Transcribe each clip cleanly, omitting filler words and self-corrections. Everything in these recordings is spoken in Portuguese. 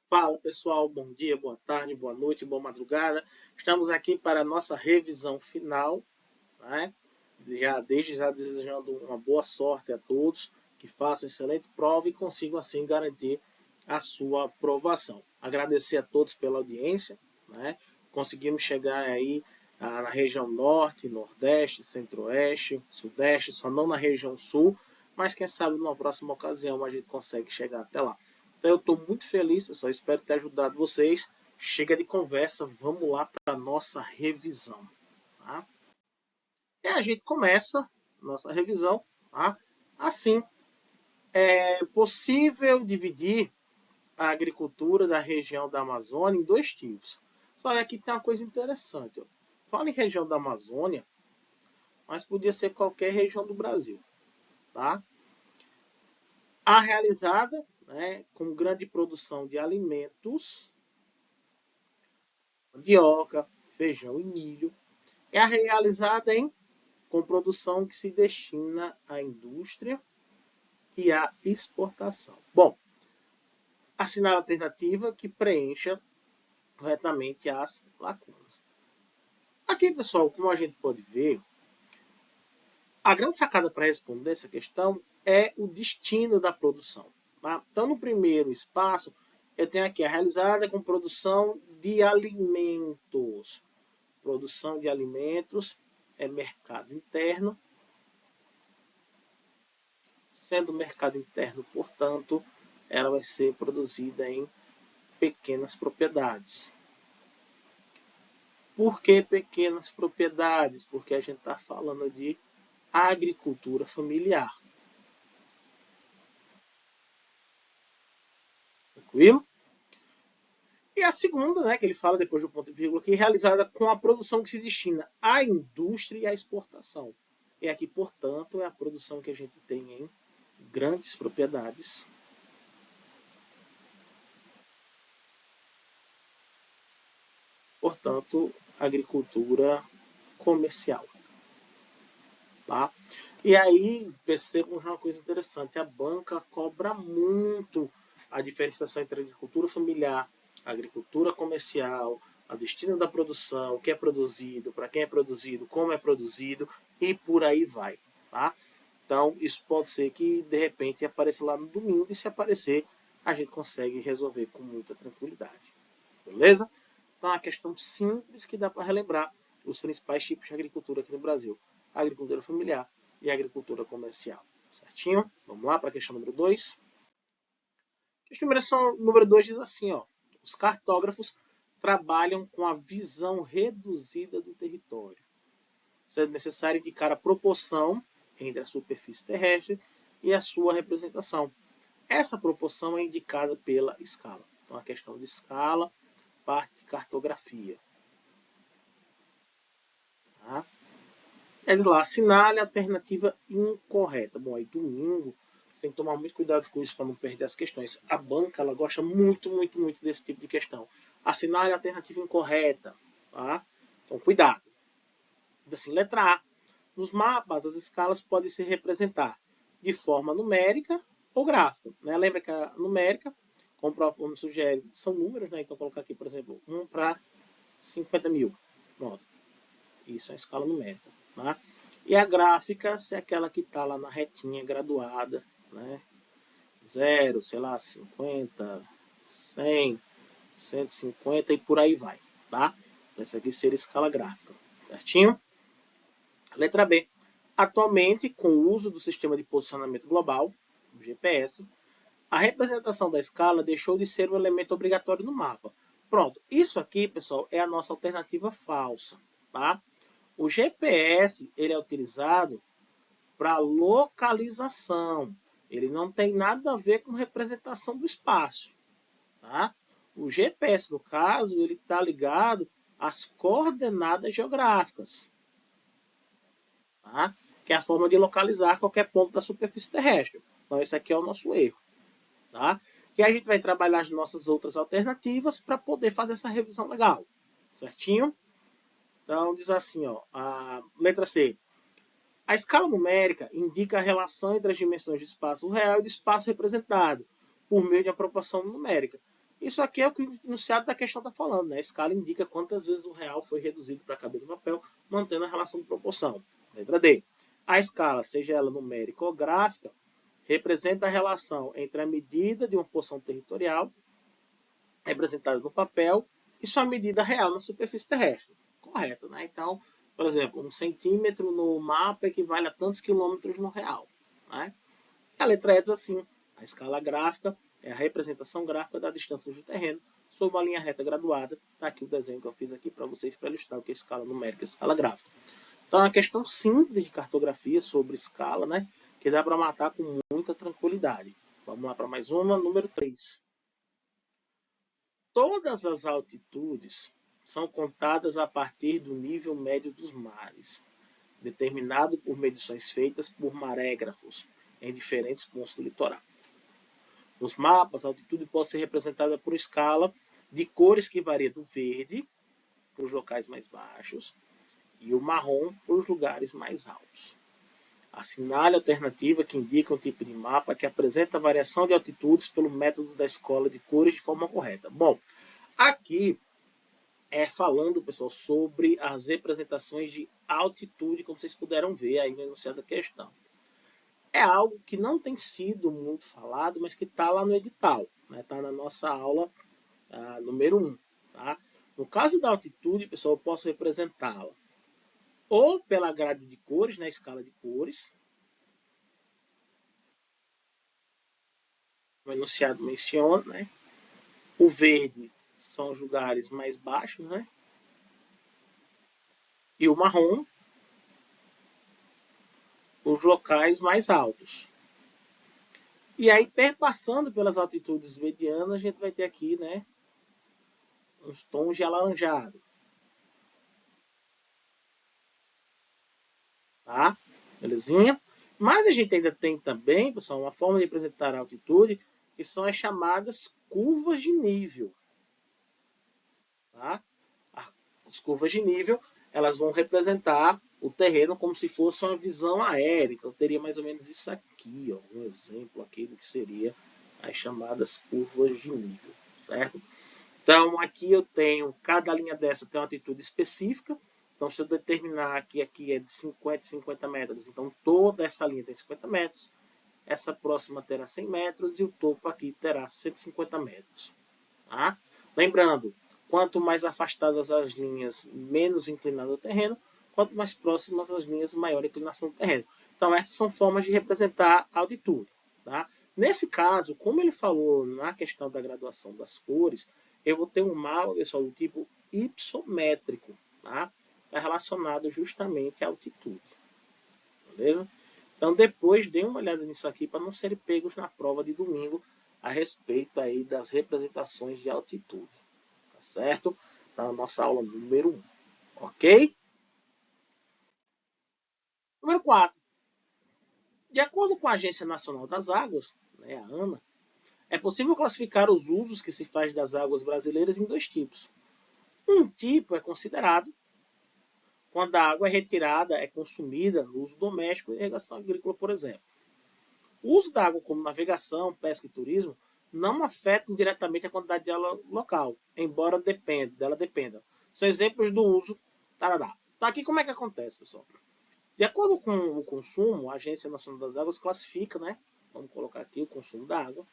Fala pessoal, bom dia, boa tarde, boa noite, boa madrugada. Estamos aqui para a nossa revisão final, né? Desde já desejando uma boa sorte a todos, que façam excelente prova e consigam assim garantir a sua aprovação. Agradecer a todos pela audiência, né? Conseguimos chegar aí na região norte, nordeste, centro-oeste, sudeste, só não na região sul, mas quem sabe numa próxima ocasião a gente consegue chegar até lá. Então eu estou muito feliz, pessoal. Espero ter ajudado vocês. Chega de conversa, vamos lá para a nossa revisão. Tá? E a gente começa nossa revisão. Tá? Assim, é possível dividir a agricultura da região da Amazônia em dois tipos. Só que aqui tem uma coisa interessante. Ó. Fala em região da Amazônia, mas podia ser qualquer região do Brasil. Tá? A realizada, né, com grande produção de alimentos, mandioca, feijão e milho, é a realizada com produção que se destina à indústria e à exportação. Bom, assinar a alternativa que preencha corretamente as lacunas. Aqui, pessoal, como a gente pode ver, a grande sacada para responder essa questão é o destino da produção. Tá? Então, no primeiro espaço, eu tenho aqui a realizada com produção de alimentos. Produção de alimentos é mercado interno. Sendo mercado interno, portanto, ela vai ser produzida em pequenas propriedades. Por que pequenas propriedades? Porque a gente está falando de agricultura familiar. Tranquilo? E a segunda, né, que ele fala depois do ponto e vírgula aqui, realizada com a produção que se destina à indústria e à exportação. E aqui, portanto, é a produção que a gente tem em grandes propriedades. Portanto, agricultura comercial. Tá? E aí, percebam uma coisa interessante, a banca cobra muito a diferenciação entre a agricultura familiar, a agricultura comercial, a destino da produção, o que é produzido, para quem é produzido, como é produzido e por aí vai. Tá? Então, isso pode ser que de repente apareça lá no domingo e se aparecer, a gente consegue resolver com muita tranquilidade. Beleza? Então, é uma questão simples que dá para relembrar os principais tipos de agricultura aqui no Brasil. A agricultura familiar e a agricultura comercial. Certinho? Vamos lá para a questão número 2. A questão número 2 diz assim, ó, os cartógrafos trabalham com a visão reduzida do território, sendo necessário indicar a proporção entre a superfície terrestre e a sua representação. Essa proporção é indicada pela escala. Então, a questão de escala, parte de cartografia. Tá? Diz lá, assinale a alternativa incorreta. Bom, aí domingo, você tem que tomar muito cuidado com isso para não perder as questões. A banca, ela gosta muito, muito, muito desse tipo de questão. Assinale a alternativa incorreta. Tá? Então, cuidado. Assim, letra A. Nos mapas, as escalas podem se representar de forma numérica ou gráfica. Né? Lembra que a numérica, como o próprio nome sugere, são números. Né? Então, colocar aqui, por exemplo, 1 para 50 mil. Pronto. Isso é a escala numérica. Tá? E a gráfica, se é aquela que está lá na retinha graduada, né? 0, sei lá, 50, 100, 150 e por aí vai. Tá? Essa aqui seria a escala gráfica. Certinho? Letra B. Atualmente, com o uso do sistema de posicionamento global, o GPS, a representação da escala deixou de ser um elemento obrigatório no mapa. Pronto. Isso aqui, pessoal, é a nossa alternativa falsa. Tá? O GPS ele é utilizado para localização. Ele não tem nada a ver com representação do espaço. Tá? O GPS, no caso, ele está ligado às coordenadas geográficas. Tá? Que é a forma de localizar qualquer ponto da superfície terrestre. Então, esse aqui é o nosso erro. Tá? E a gente vai trabalhar as nossas outras alternativas para poder fazer essa revisão legal. Certinho? Então, diz assim, ó, a letra C. A escala numérica indica a relação entre as dimensões do espaço real e do espaço representado, por meio de uma proporção numérica. Isso aqui é o que o enunciado da questão está falando, né? A escala indica quantas vezes o real foi reduzido para caber no papel, mantendo a relação de proporção. Letra D. A escala, seja ela numérica ou gráfica, representa a relação entre a medida de uma porção territorial representada no papel e sua medida real na superfície terrestre. Correto, né? Então, por exemplo, 1 centímetro no mapa equivale a tantos quilômetros no real. Né? A letra E diz assim: a escala gráfica é a representação gráfica da distância do terreno sob uma linha reta graduada. Está aqui o desenho que eu fiz aqui para vocês para ilustrar o que é escala numérica e escala gráfica. Então é uma questão simples de cartografia sobre escala, né? Que dá para matar com muita tranquilidade. Vamos lá para mais uma, número 3. Todas as altitudes são contadas a partir do nível médio dos mares, determinado por medições feitas por marégrafos em diferentes pontos do litoral. Nos mapas, a altitude pode ser representada por escala de cores que varia do verde para os locais mais baixos e o marrom para os lugares mais altos. Assinale a alternativa que indica um tipo de mapa que apresenta a variação de altitudes pelo método da escola de cores de forma correta. Bom, aqui falando, pessoal, sobre as representações de altitude, como vocês puderam ver aí no enunciado da questão. É algo que não tem sido muito falado, mas que está lá no edital, está, né? Na nossa aula número 1. Tá? No caso da altitude, pessoal, eu posso representá-la ou pela grade de cores, na escala de cores, o enunciado menciona, né? O verde são os lugares mais baixos, né? E o marrom, os locais mais altos. E aí, perpassando pelas altitudes medianas, a gente vai ter aqui, né, uns tons de alaranjado. Tá? Belezinha? Mas a gente ainda tem também, pessoal, uma forma de representar a altitude, que são as chamadas curvas de nível. Tá? As curvas de nível, elas vão representar o terreno como se fosse uma visão aérea. Então, teria mais ou menos isso aqui, ó, um exemplo aqui do que seria as chamadas curvas de nível, certo? Então, aqui eu tenho, cada linha dessa tem uma altitude específica. Então, se eu determinar que aqui é de 50 a 50 metros, então toda essa linha tem 50 metros, essa próxima terá 100 metros e o topo aqui terá 150 metros. Tá? Lembrando, quanto mais afastadas as linhas, menos inclinado o terreno, quanto mais próximas as linhas, maior a inclinação do terreno. Então, essas são formas de representar a altitude. Tá? Nesse caso, como ele falou na questão da graduação das cores, eu vou ter um mapa, pessoal, do tipo hipométrico, tá? Está relacionado justamente à altitude. Beleza? Então, depois dê uma olhada nisso aqui para não serem pegos na prova de domingo a respeito aí das representações de altitude. Tá certo? Tá na nossa aula número 1. Ok? Número 4. De acordo com a Agência Nacional das Águas, né, a ANA, é possível classificar os usos que se faz das águas brasileiras em dois tipos. Um tipo é considerado quando a água é retirada, é consumida no uso doméstico e irrigação agrícola, por exemplo. O uso da água como navegação, pesca e turismo não afeta diretamente a quantidade dela local, embora dela dependa. São exemplos do uso. Tarará. Então, aqui como é que acontece, pessoal? De acordo com o consumo, a Agência Nacional das Águas classifica, né? Vamos colocar aqui o consumo da água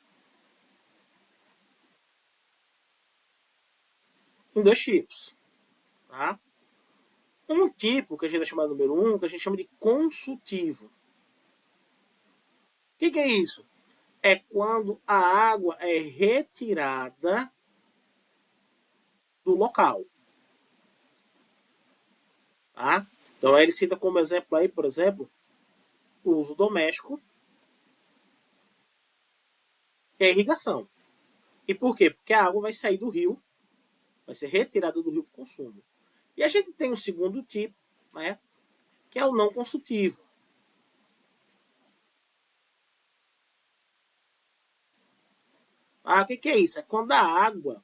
em dois tipos. Tá? Um tipo, que a gente vai chamar de número 1, que a gente chama de consultivo. O que é isso? É quando a água é retirada do local. Tá? Então, ele cita como exemplo aí, por exemplo, o uso doméstico, que é a irrigação. E por quê? Porque a água vai sair do rio, vai ser retirada do rio para o consumo. E a gente tem um segundo tipo, né, que é o não consultivo. O que é isso? É quando a água,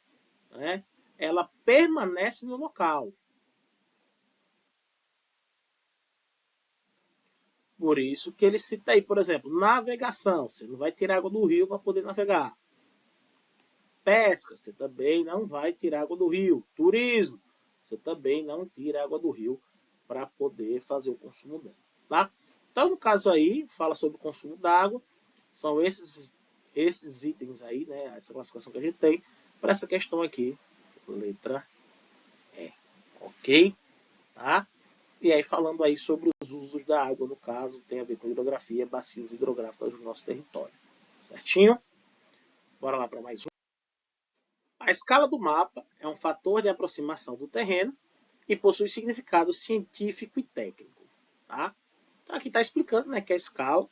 né, ela permanece no local. Por isso que ele cita aí, por exemplo, navegação. Você não vai tirar água do rio para poder navegar. Pesca, você também não vai tirar água do rio. Turismo, você também não tira água do rio para poder fazer o consumo dela, tá? Então, no caso aí, fala sobre o consumo d'água, são esses itens aí, né, essa classificação que a gente tem, para essa questão aqui, letra E, ok? Tá? E aí falando aí sobre os usos da água, no caso, tem a ver com hidrografia, bacias hidrográficas do nosso território, certinho? Bora lá para mais um. A escala do mapa é um fator de aproximação do terreno e possui significado científico e técnico. Tá? Então aqui está explicando, né, que a escala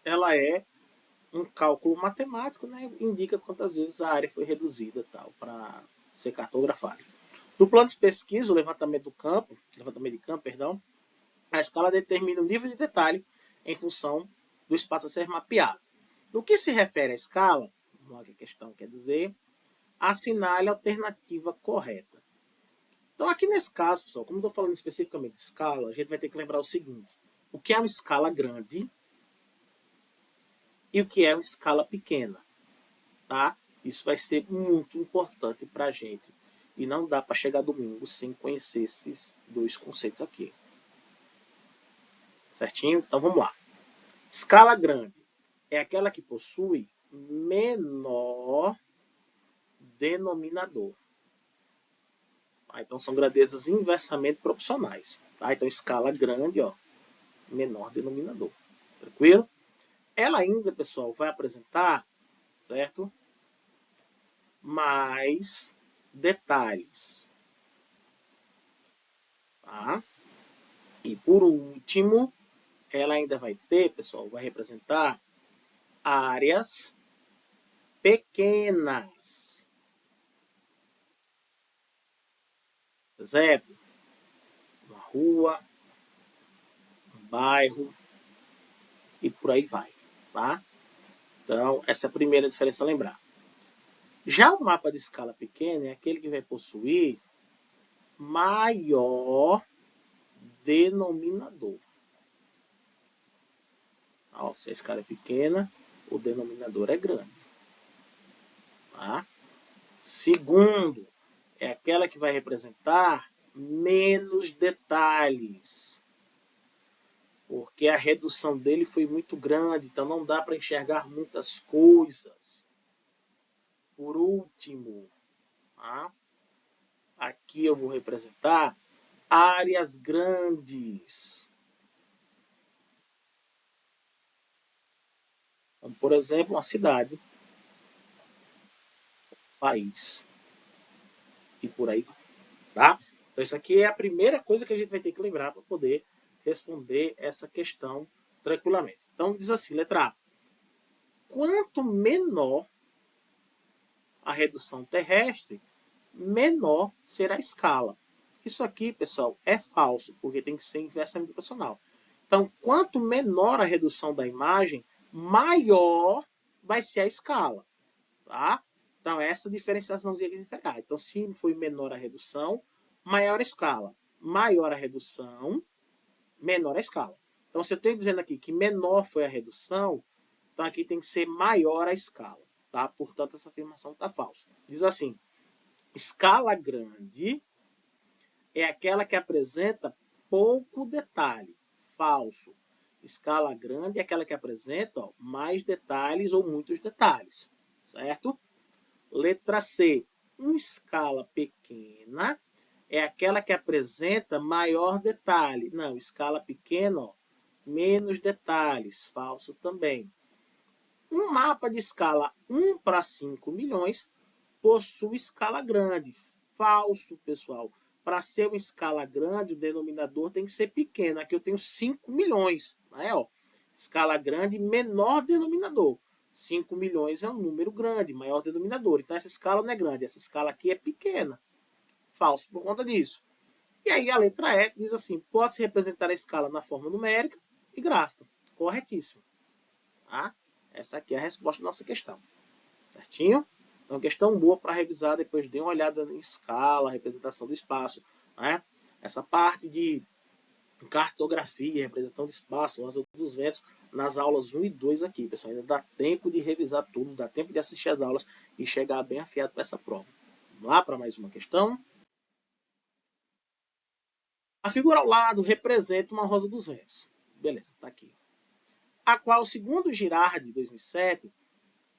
ela é um cálculo matemático, né, indica quantas vezes a área foi reduzida para ser cartografada. No plano de pesquisa, o levantamento de campo, perdão, a escala determina o nível de detalhe em função do espaço a ser mapeado. No que se refere à escala, a questão quer dizer, assinale a alternativa correta. Então, aqui nesse caso, pessoal, como eu estou falando especificamente de escala, a gente vai ter que lembrar o seguinte: o que é uma escala grande e o que é uma escala pequena. Tá? Isso vai ser muito importante para a gente. E não dá para chegar domingo sem conhecer esses dois conceitos aqui. Certinho? Então vamos lá. Escala grande é aquela que possui menor denominador. Tá? Então são grandezas inversamente proporcionais. Tá? Então escala grande, ó, menor denominador. Tranquilo? Ela ainda, pessoal, vai apresentar, certo? Mais detalhes. Tá? E por último, ela ainda vai ter, pessoal, vai representar áreas pequenas. Por exemplo, uma rua, um bairro e por aí vai. Tá? Então, essa é a primeira diferença a lembrar. Já o mapa de escala pequena é aquele que vai possuir maior denominador. Ó, se a escala é pequena, o denominador é grande. Tá? Segundo, é aquela que vai representar menos detalhes. Porque a redução dele foi muito grande, então não dá para enxergar muitas coisas. Por último, tá? Aqui eu vou representar áreas grandes. Como, por exemplo, uma cidade, um país e por aí vai. Tá? Então, isso aqui é a primeira coisa que a gente vai ter que lembrar para poder responder essa questão tranquilamente. Então, diz assim, letra A. Quanto menor a redução terrestre, menor será a escala. Isso aqui, pessoal, é falso, porque tem que ser inversamente proporcional. Então, quanto menor a redução da imagem, maior vai ser a escala. Tá? Então, essa diferenciaçãozinha que a gente vai pegar. Então, se foi menor a redução, maior a escala. Maior a redução, menor a escala. Então, se eu estou dizendo aqui que menor foi a redução, então aqui tem que ser maior a escala. Tá? Portanto, essa afirmação está falsa. Diz assim, escala grande é aquela que apresenta pouco detalhe. Falso. Escala grande é aquela que apresenta mais detalhes ou muitos detalhes. Certo? Letra C. Uma escala pequena é aquela que apresenta maior detalhe. Não, escala pequena, ó, menos detalhes. Falso também. Um mapa de escala 1 para 5 milhões possui escala grande. Falso, pessoal. Para ser uma escala grande, o denominador tem que ser pequeno. Aqui eu tenho 5 milhões. Né? Ó, escala grande, menor denominador. 5 milhões é um número grande, maior denominador. Então essa escala não é grande, essa escala aqui é pequena. Falso por conta disso. E aí a letra E diz assim, pode-se representar a escala na forma numérica e gráfica. Corretíssimo. Tá? Essa aqui é a resposta da nossa questão. Certinho? Então, questão boa para revisar, depois dê uma olhada em escala, representação do espaço. Né? Essa parte de cartografia, representação de espaço, Rosa dos Ventos, nas aulas 1 e 2 aqui, pessoal. Ainda dá tempo de revisar tudo, dá tempo de assistir as aulas e chegar bem afiado para essa prova. Vamos lá para mais uma questão. A figura ao lado representa uma Rosa dos Ventos. Beleza, está aqui. A qual, segundo Girardi, 2007,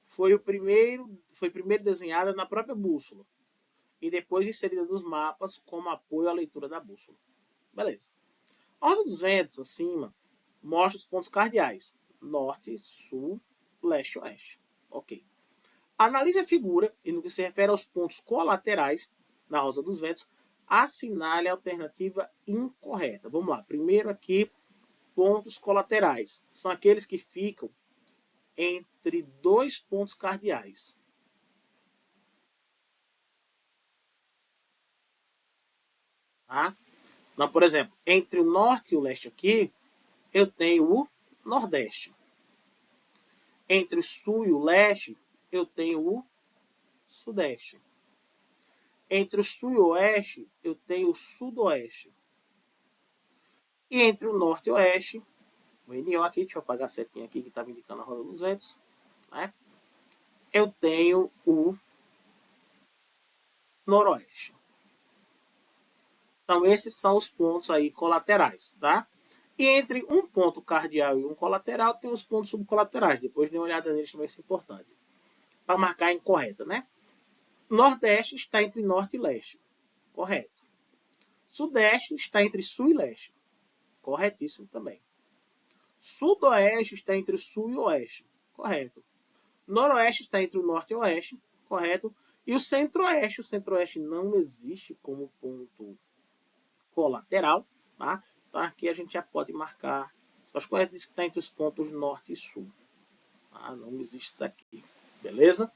foi primeiro desenhada na própria bússola e depois inserida nos mapas como apoio à leitura da bússola. Beleza. A Rosa dos Ventos, acima, mostra os pontos cardeais: norte, sul, leste e oeste. Ok. Analise a figura e, no que se refere aos pontos colaterais na Rosa dos Ventos, assinale a alternativa incorreta. Vamos lá. Primeiro aqui, pontos colaterais. São aqueles que ficam entre dois pontos cardeais. Tá? Então, por exemplo, entre o norte e o leste aqui, eu tenho o nordeste. Entre o sul e o leste, eu tenho o sudeste. Entre o sul e o oeste, eu tenho o sudoeste. E entre o norte e o oeste, o NO aqui, deixa eu apagar a setinha aqui que está me indicando a Roda dos Ventos, né? Eu tenho o noroeste. Então, esses são os pontos aí colaterais, tá? E entre um ponto cardeal e um colateral, tem os pontos subcolaterais. Depois dê uma olhada neles, também é importante. Para marcar a incorreta, né? Nordeste está entre norte e leste. Correto. Sudeste está entre sul e leste. Corretíssimo também. Sudoeste está entre o sul e o oeste. Correto. Noroeste está entre o norte e o oeste. Correto. E o centro-oeste não existe como ponto colateral. Tá? Então aqui a gente já pode marcar. As corretas diz que está entre os pontos norte e sul. Tá? Não existe isso aqui. Beleza?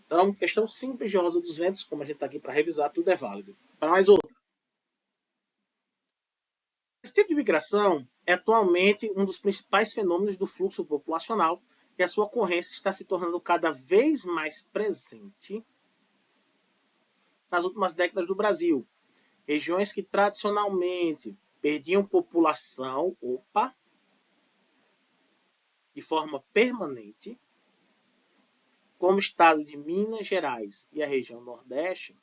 Então, questão simples de Rosa dos Ventos, como a gente está aqui para revisar, tudo é válido. Para mais outra. Esse tipo de migração é atualmente um dos principais fenômenos do fluxo populacional e a sua ocorrência está se tornando cada vez mais presente nas últimas décadas do Brasil. Regiões que tradicionalmente perdiam população, de forma permanente, como o estado de Minas Gerais e a região Nordeste,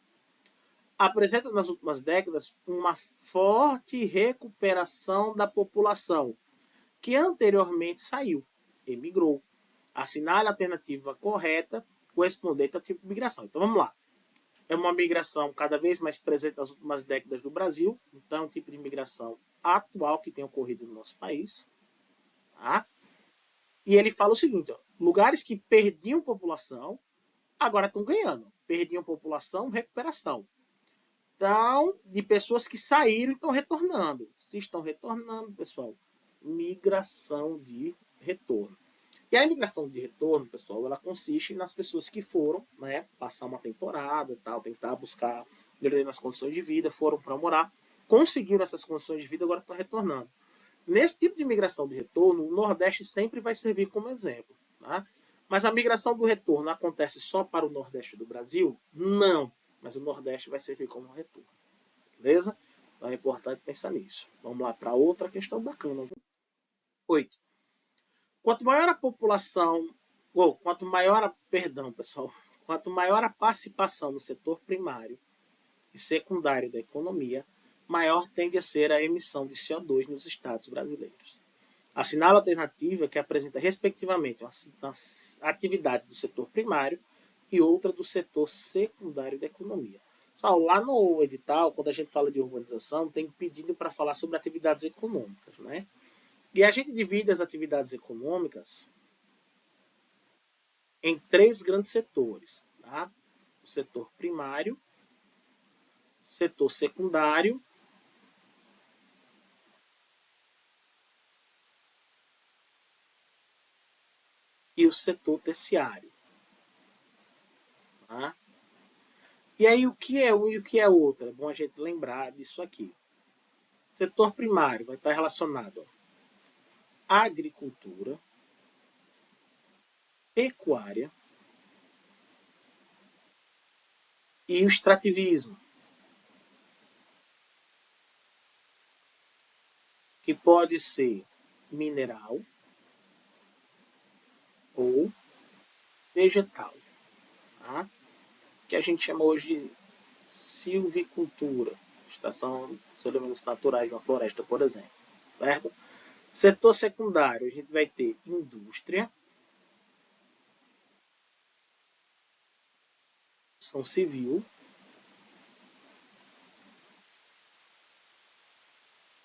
apresenta nas últimas décadas uma forte recuperação da população que anteriormente saiu, emigrou. Assinale a alternativa correta correspondente ao tipo de migração. Então vamos lá. É uma migração cada vez mais presente nas últimas décadas do Brasil. Então é um tipo de migração atual que tem ocorrido no nosso país. Tá? E ele fala o seguinte: ó, lugares que perdiam população agora estão ganhando. Perdiam população, recuperação. Então, de pessoas que saíram e estão retornando. Se estão retornando, pessoal, migração de retorno. E a imigração de retorno, pessoal, ela consiste nas pessoas que foram, né, passar uma temporada, tal, tentar buscar melhoria nas condições de vida, foram para morar, conseguiram essas condições de vida, agora estão retornando. Nesse tipo de migração de retorno, o Nordeste sempre vai servir como exemplo. Tá? Mas a migração do retorno acontece só para o Nordeste do Brasil? Não. Mas o Nordeste vai servir como retorno. Beleza? Então é importante pensar nisso. Vamos lá para outra questão bacana. 8. Quanto maior a população, quanto maior a participação no setor primário e secundário da economia, maior tende a ser a emissão de CO2 nos estados brasileiros. Assinala a alternativa que apresenta, respectivamente, uma atividade do setor primário e outra do setor secundário da economia. Lá no edital, quando a gente fala de urbanização, tem pedido para falar sobre atividades econômicas, né? E a gente divide as atividades econômicas em três grandes setores. Tá? O setor primário, setor secundário e o setor terciário. Tá? E aí, o que é um e o que é outro? É bom a gente lembrar disso aqui. Setor primário vai estar relacionado à agricultura, pecuária e o extrativismo, E pode ser mineral ou vegetal, tá? Que a gente chama hoje de silvicultura, estação dos elementos naturais de uma floresta, por exemplo, certo? Setor secundário, a gente vai ter indústria, construção civil,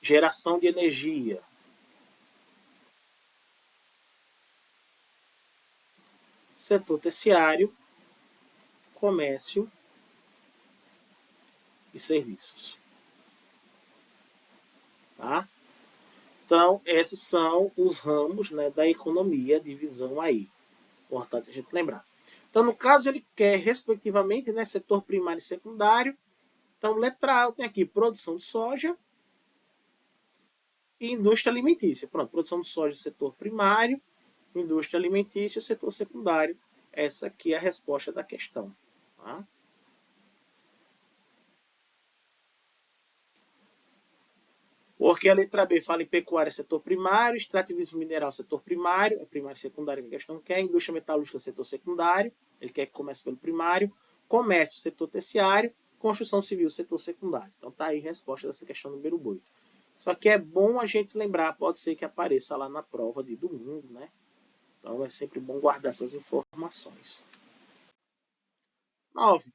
geração de energia, setor terciário, comércio e serviços. Tá? Então, esses são os ramos, né, da economia, divisão aí. Importante a gente lembrar. Então, no caso, ele quer, respectivamente, né, setor primário e secundário. Então, letra A, eu tenho aqui produção de soja e indústria alimentícia. Pronto, produção de soja, setor primário, indústria alimentícia, setor secundário. Essa aqui é a resposta da questão. Tá? Porque a letra B fala em pecuária, setor primário, extrativismo mineral, setor primário, é primário e secundário que a questão quer, indústria metalúrgica, setor secundário, ele quer que comece pelo primário, comércio, setor terciário, construção civil, setor secundário. Então tá aí a resposta dessa questão número 8. Só que é bom a gente lembrar, pode ser que apareça lá na prova de domingo, né? Então é sempre bom guardar essas informações. 9.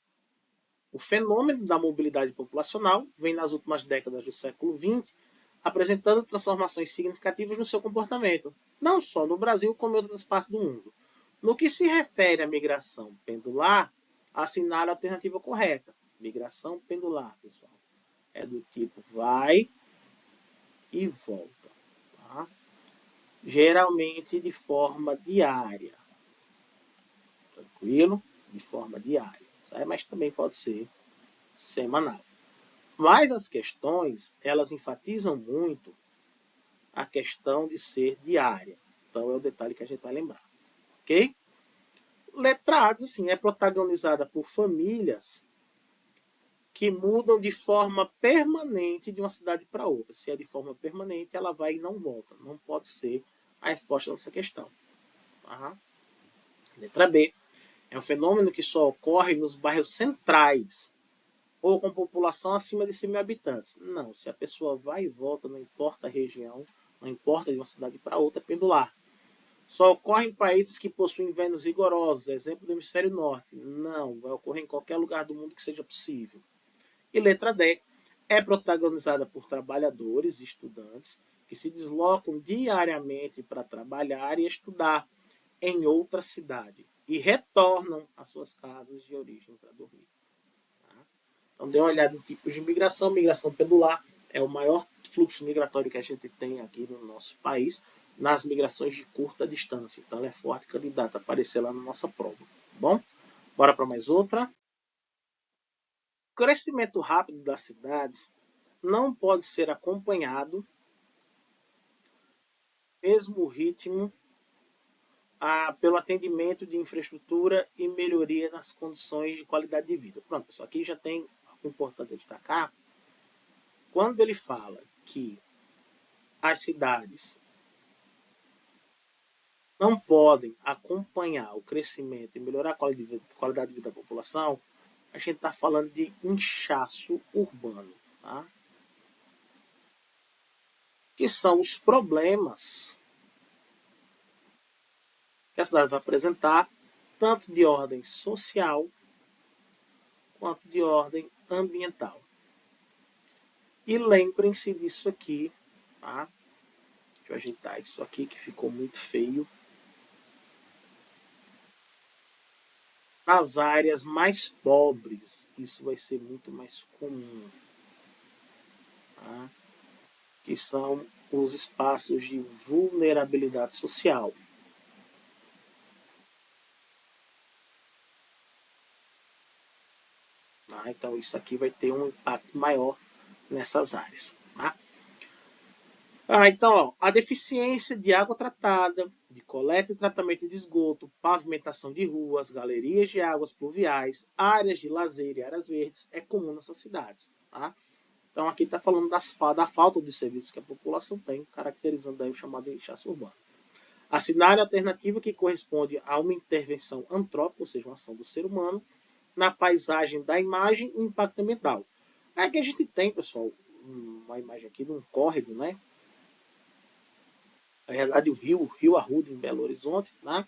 O fenômeno da mobilidade populacional vem nas últimas décadas do século XX apresentando transformações significativas no seu comportamento, não só no Brasil, como em outras partes do mundo. No que se refere à migração pendular, assinale a alternativa correta. Migração pendular, pessoal. É do tipo vai e volta. Tá? Geralmente de forma diária. Tranquilo? De forma diária. Mas também pode ser semanal. Mas as questões, elas enfatizam muito a questão de ser diária. Então é o detalhe que a gente vai lembrar. Ok? Letra A, assim, é protagonizada por famílias que mudam de forma permanente de uma cidade para outra. Se é de forma permanente, ela vai e não volta. Não pode ser a resposta dessa questão. Tá? Letra B. É um fenômeno que só ocorre nos bairros centrais ou com população acima de 100 mil habitantes. Não, se a pessoa vai e volta, não importa a região, não importa de uma cidade para outra, é pendular. Só ocorre em países que possuem invernos rigorosos, exemplo do hemisfério norte. Não, vai ocorrer em qualquer lugar do mundo que seja possível. E letra D, é protagonizada por trabalhadores e estudantes que se deslocam diariamente para trabalhar e estudar em outra cidade e retornam às suas casas de origem para dormir. Então, dê uma olhada em tipos de migração. Migração pendular é o maior fluxo migratório que a gente tem aqui no nosso país, nas migrações de curta distância. Então, ela é forte candidata a aparecer lá na nossa prova. Tá bom? Bora para mais outra. O crescimento rápido das cidades não pode ser acompanhado mesmo ritmo pelo atendimento de infraestrutura e melhoria nas condições de qualidade de vida. Pronto, pessoal, aqui já tem algo importante a destacar. Quando ele fala que as cidades não podem acompanhar o crescimento e melhorar a qualidade de vida da população, a gente está falando de inchaço urbano, tá? Que são os problemas que a cidade vai apresentar, tanto de ordem social quanto de ordem ambiental. E lembrem-se disso aqui, tá? Deixa eu ajeitar isso aqui que ficou muito feio. Nas áreas mais pobres, isso vai ser muito mais comum. Tá? Que são os espaços de vulnerabilidade social. Tá? Então, isso aqui vai ter um impacto maior nessas áreas. Tá? Então, ó, a deficiência de água tratada, de coleta e tratamento de esgoto, pavimentação de ruas, galerias de águas pluviais, áreas de lazer e áreas verdes é comum nessas cidades. Tá? Então aqui está falando da falta dos serviços que a população tem, caracterizando aí o chamado inchaço urbano. Assinale a alternativa que corresponde a uma intervenção antrópica, ou seja, uma ação do ser humano, na paisagem da imagem e impacto ambiental. Aqui a gente tem, pessoal, uma imagem aqui de um córrego, né? Na realidade, o Rio Arruda, em Belo Horizonte, né?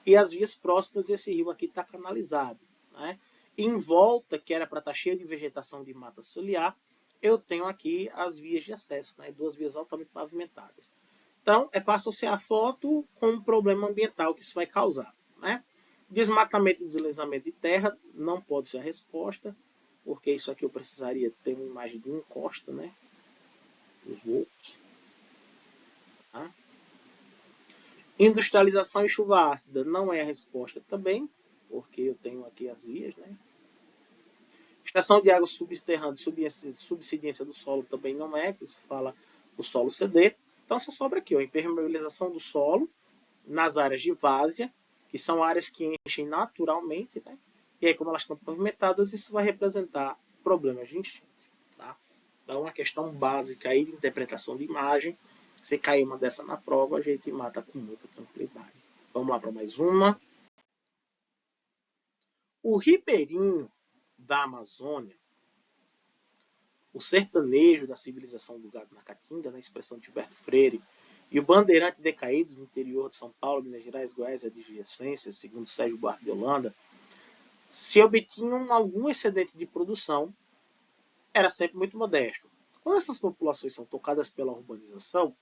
E as vias próximas, esse rio aqui está canalizado, né? Em volta, que era para estar cheio de vegetação de mata ciliar, eu tenho aqui as vias de acesso, né? Duas vias altamente pavimentadas. Então, é para associar a foto com um problema ambiental que isso vai causar, né? Desmatamento e deslizamento de terra não pode ser a resposta, porque isso aqui eu precisaria ter uma imagem de encosta, né? Os loucos. Tá? Industrialização e chuva ácida não é a resposta também, porque eu tenho aqui as vias, né? Extração de água subterrânea, subsidência do solo também não é, que isso fala o solo ceder. Então só sobra aqui, ó, impermeabilização do solo nas áreas de várzea, que são áreas que enchem naturalmente, né? E aí, como elas estão pavimentadas, isso vai representar problemas de enchente. Tá? Então, uma questão básica aí de interpretação de imagem. Se cair uma dessa na prova, a gente mata com muita tranquilidade. Vamos lá para mais uma. O ribeirinho da Amazônia, o sertanejo da civilização do gado na Caatinga, na expressão de Gilberto Freire, e o bandeirante decaído no interior de São Paulo, Minas Gerais, Goiás e adjacências, segundo Sérgio Buarque de Holanda, se obtinham algum excedente de produção, era sempre muito modesto. Quando essas populações são tocadas pela urbanização,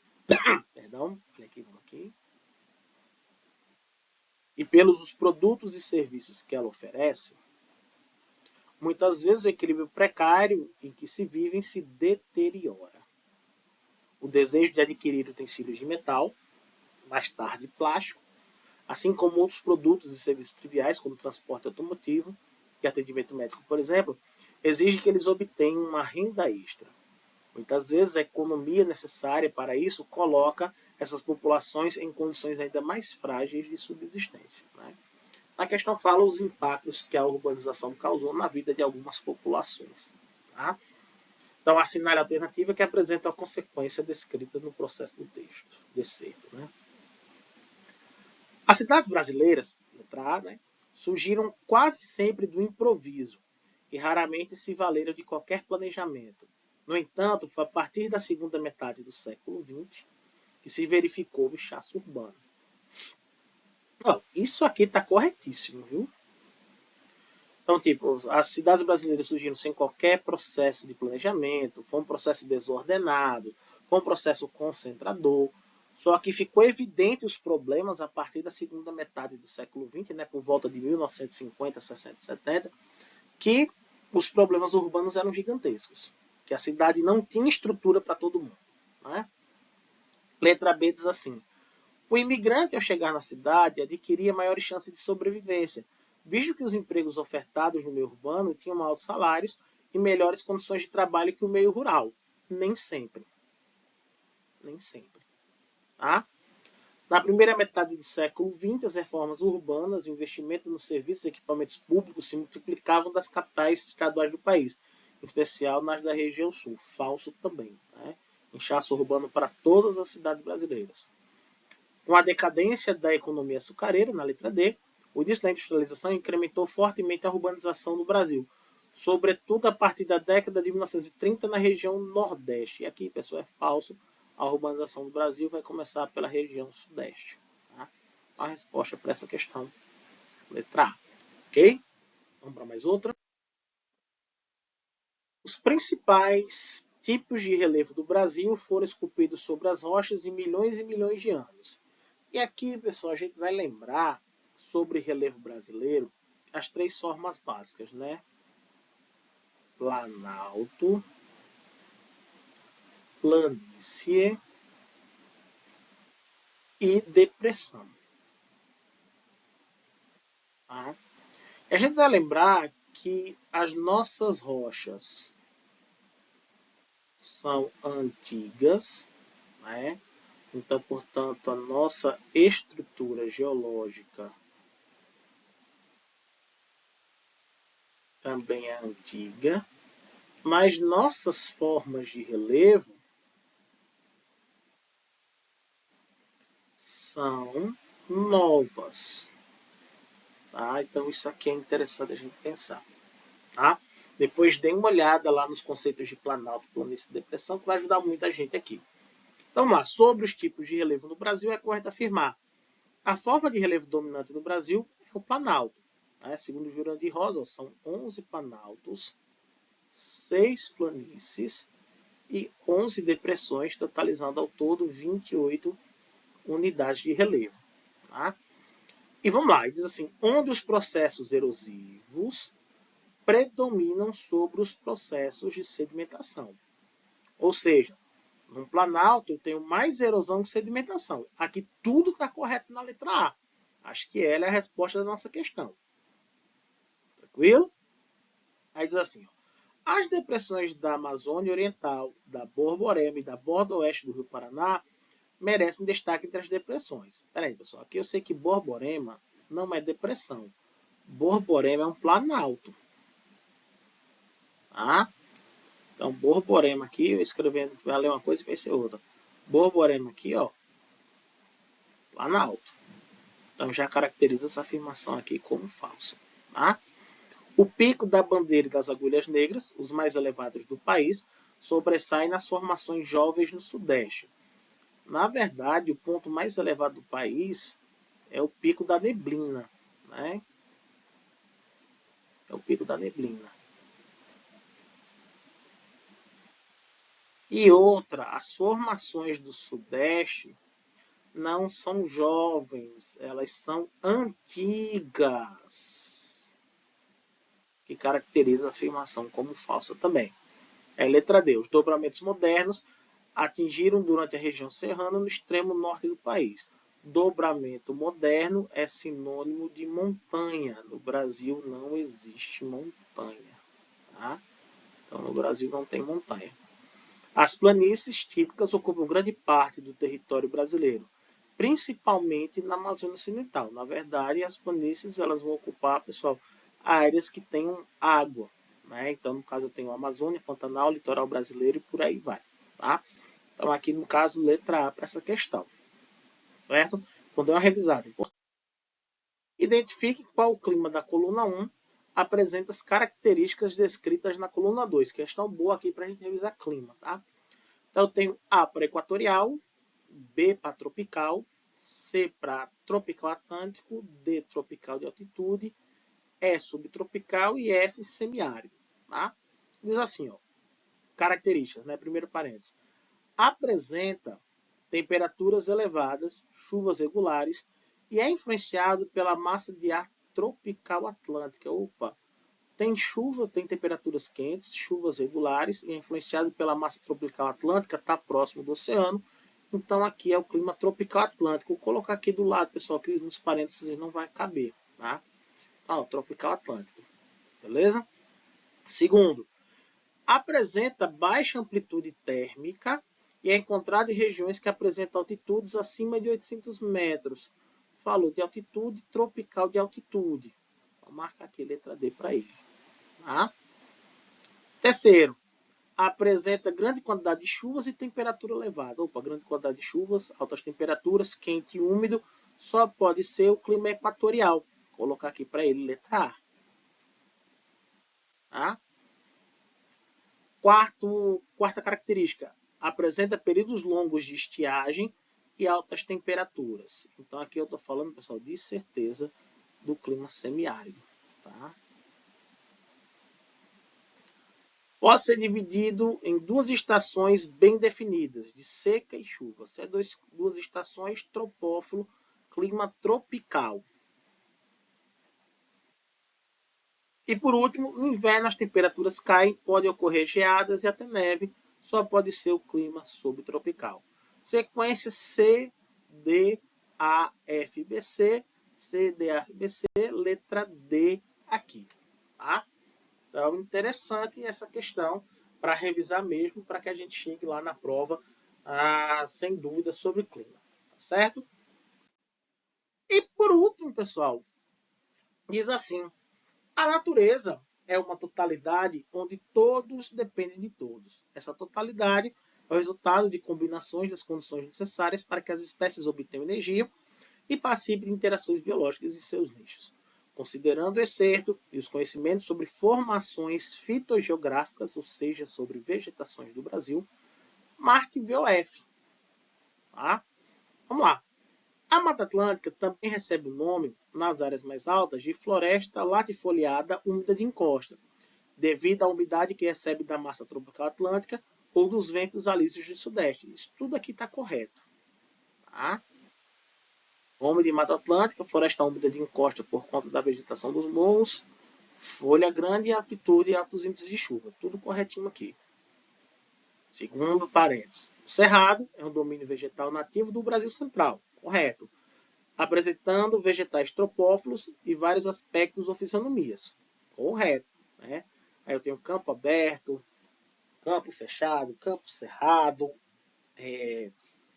perdão, aqui, e pelos produtos e serviços que ela oferece, muitas vezes o equilíbrio precário em que se vivem se deteriora. O desejo de adquirir utensílios de metal, mais tarde plástico, assim como outros produtos e serviços triviais, como transporte automotivo e atendimento médico, por exemplo, exige que eles obtenham uma renda extra. Muitas vezes a economia necessária para isso coloca essas populações em condições ainda mais frágeis de subsistência. Né? A questão fala os impactos que a urbanização causou na vida de algumas populações. Tá? Então, assinale a alternativa que apresenta a consequência descrita no processo do texto. Descerto, né? As cidades brasileiras, letra A, né, surgiram quase sempre do improviso e raramente se valeram de qualquer planejamento. No entanto, foi a partir da segunda metade do século XX que se verificou o inchaço urbano. Não, isso aqui está corretíssimo, viu? Então, tipo, as cidades brasileiras surgiram sem qualquer processo de planejamento, foi um processo desordenado, foi um processo concentrador. Só que ficou evidente os problemas a partir da segunda metade do século XX, né, por volta de 1950, 60, 70, que os problemas urbanos eram gigantescos, que a cidade não tinha estrutura para todo mundo. Né? Letra B diz assim: o imigrante, ao chegar na cidade, adquiria maiores chances de sobrevivência, visto que os empregos ofertados no meio urbano tinham altos salários e melhores condições de trabalho que o meio rural. Nem sempre. Nem sempre. Tá? Na primeira metade do século XX, as reformas urbanas e o investimento nos serviços e equipamentos públicos se multiplicavam das capitais estaduais do país, em especial nas da região sul. Falso também. Né? Inchaço urbano para todas as cidades brasileiras. Com a decadência da economia açucareira, na letra D, o início da industrialização incrementou fortemente a urbanização no Brasil, sobretudo a partir da década de 1930 na região Nordeste. E aqui, pessoal, é falso. A urbanização do Brasil vai começar pela região Sudeste. Tá? A resposta para essa questão, letra A. Ok? Vamos para mais outra. Os principais tipos de relevo do Brasil foram esculpidos sobre as rochas em milhões e milhões de anos. E aqui, pessoal, a gente vai lembrar sobre relevo brasileiro as três formas básicas, né? Planalto, planície e depressão. Tá? A gente vai lembrar que as nossas rochas são antigas, né? Então, portanto, a nossa estrutura geológica também é antiga. Mas nossas formas de relevo são novas. Tá? Então isso aqui é interessante a gente pensar. Tá? Depois dê uma olhada lá nos conceitos de planalto, planície e depressão, que vai ajudar muita gente aqui. Então, lá, sobre os tipos de relevo no Brasil, é correto afirmar: a forma de relevo dominante no Brasil é o planalto. Né? Segundo Jurandir Rosa, são 11 planaltos, 6 planícies e 11 depressões, totalizando ao todo 28 unidades de relevo. Tá? E vamos lá, ele diz assim: onde os processos erosivos predominam sobre os processos de sedimentação. Ou seja, num planalto eu tenho mais erosão que sedimentação. Aqui tudo está correto na letra A. Acho que ela é a resposta da nossa questão. Tranquilo? Aí diz assim: as depressões da Amazônia Oriental, da Borborema e da borda oeste do Rio Paraná merecem destaque entre as depressões. Peraí, pessoal, aqui eu sei que Borborema não é depressão. Borborema é um planalto. Tá? Então, Borborema aqui, eu escrevendo, vai ler uma coisa e vai ser outra. Borborema aqui, ó, planalto. Então, já caracteriza essa afirmação aqui como falsa. Tá? O pico da bandeira e das agulhas negras, os mais elevados do país, sobressaem nas formações jovens no Sudeste. Na verdade, o ponto mais elevado do país é o pico da neblina. Né? É o pico da neblina. E outra, as formações do Sudeste não são jovens, elas são antigas, que caracteriza a afirmação como falsa também. É letra D. Os dobramentos modernos atingiram durante a região serrana no extremo norte do país. Dobramento moderno é sinônimo de montanha. No Brasil não existe montanha. Tá? Então no Brasil não tem montanha. As planícies típicas ocupam grande parte do território brasileiro, principalmente na Amazônia Ocidental. Na verdade, as planícies elas vão ocupar, pessoal, áreas que tenham água. Né? Então, no caso, eu tenho Amazônia, Pantanal, litoral brasileiro e por aí vai. Tá? Então, aqui no caso, letra A para essa questão. Certo? Então, dê uma revisada. Identifique qual o clima da coluna 1 apresenta as características descritas na coluna 2. Questão boa aqui para a gente revisar clima. Tá? Então, eu tenho A para equatorial, B para tropical, C para tropical atlântico, D tropical de altitude, E subtropical e F semiárido. Tá? Diz assim, ó, características, né? Primeiro parênteses. Apresenta temperaturas elevadas, chuvas regulares e é influenciado pela massa de ar tropical atlântica. Opa, tem chuva, tem temperaturas quentes, chuvas regulares e é influenciado pela massa tropical atlântica, está próximo do oceano. Então aqui é o clima tropical atlântico. Vou colocar aqui do lado, pessoal, que nos parênteses não vai caber. Tá? Então, tropical atlântico. Beleza? Segundo, apresenta baixa amplitude térmica e é encontrado em regiões que apresentam altitudes acima de 800 metros. Falou de altitude, tropical de altitude. Vou marcar aqui letra D para ele. Tá? Terceiro, apresenta grande quantidade de chuvas e temperatura elevada. Opa, grande quantidade de chuvas, altas temperaturas, quente e úmido, só pode ser o clima equatorial. Vou colocar aqui para ele letra A. Tá? Quarta característica, apresenta períodos longos de estiagem e altas temperaturas. Então aqui eu estou falando, pessoal, de certeza do clima semiárido. Tá? Pode ser dividido em duas estações bem definidas, de seca e chuva. São duas estações, tropófilo, clima tropical. E por último, no inverno as temperaturas caem, podem ocorrer geadas e até neve, só pode ser o clima subtropical. Sequência C, D, A, F, B, C, C, D, A, F, B, C, letra D aqui. Tá? Então, interessante essa questão para revisar mesmo, para que a gente chegue lá na prova sem dúvida sobre o clima. Tá certo? E por último, pessoal, diz assim: a natureza é uma totalidade onde todos dependem de todos. Essa totalidade é o resultado de combinações das condições necessárias para que as espécies obtenham energia e participem de interações biológicas em seus nichos. Considerando o excerto e os conhecimentos sobre formações fitogeográficas, ou seja, sobre vegetações do Brasil, marque VOF. Tá? Vamos lá. A Mata Atlântica também recebe o nome, nas áreas mais altas, de floresta latifoliada úmida de encosta, devido à umidade que recebe da massa tropical atlântica ou dos ventos alísios do sudeste. Isso tudo aqui está correto. Tá? Nome de Mata Atlântica, floresta úmida de encosta por conta da vegetação dos morros, folha grande, altitude e altos índices de chuva. Tudo corretinho aqui. Segundo parênteses. O cerrado é um domínio vegetal nativo do Brasil Central. Correto. Apresentando vegetais tropófilos e vários aspectos ou fisionomias. Correto. Né? Aí eu tenho campo aberto, campo fechado, campo cerrado,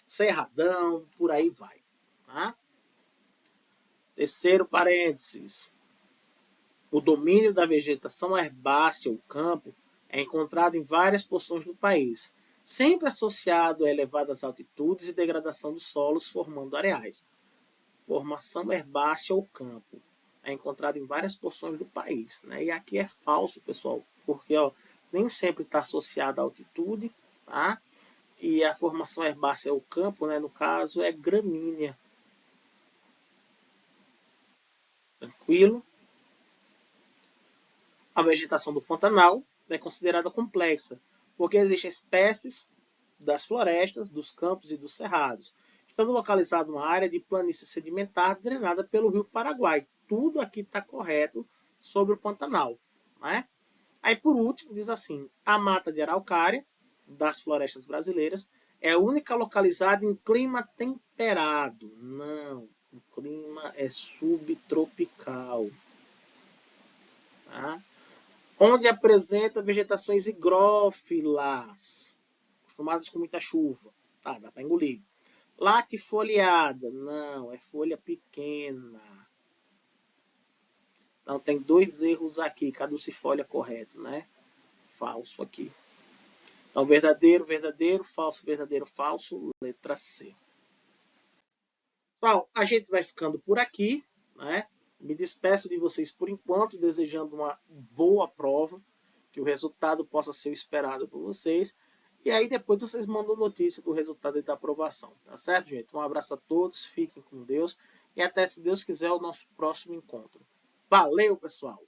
cerradão, por aí vai. Tá? Terceiro parênteses. O domínio da vegetação herbácea ou campo é encontrado em várias porções do país, sempre associado a elevadas altitudes e degradação dos solos, formando areais. Formação herbácea ou campo é encontrado em várias porções do país. Né? E aqui é falso, pessoal, porque nem sempre está associado à altitude, tá? E a formação herbácea ou campo, né, no caso, é gramínea. Tranquilo? A vegetação do Pantanal é considerada complexa, porque existem espécies das florestas, dos campos e dos cerrados, estando localizado numa área de planície sedimentar drenada pelo rio Paraguai. Tudo aqui está correto sobre o Pantanal. Né? Aí, por último, diz assim, a mata de araucária, das florestas brasileiras, é a única localizada em clima temperado. Não, o clima é subtropical. Tá? Onde apresenta vegetações higrófilas, acostumadas com muita chuva. Tá, dá para engolir. Latifoliada, não, é folha pequena. Então tem dois erros aqui, caducifólia correto, né? Falso aqui. Então verdadeiro, verdadeiro, falso, letra C. Então, a gente vai ficando por aqui, né? Me despeço de vocês por enquanto, desejando uma boa prova, que o resultado possa ser o esperado por vocês. E aí depois vocês mandam notícia do resultado da aprovação. Tá certo, gente? Um abraço a todos, fiquem com Deus. E até, se Deus quiser, o nosso próximo encontro. Valeu, pessoal!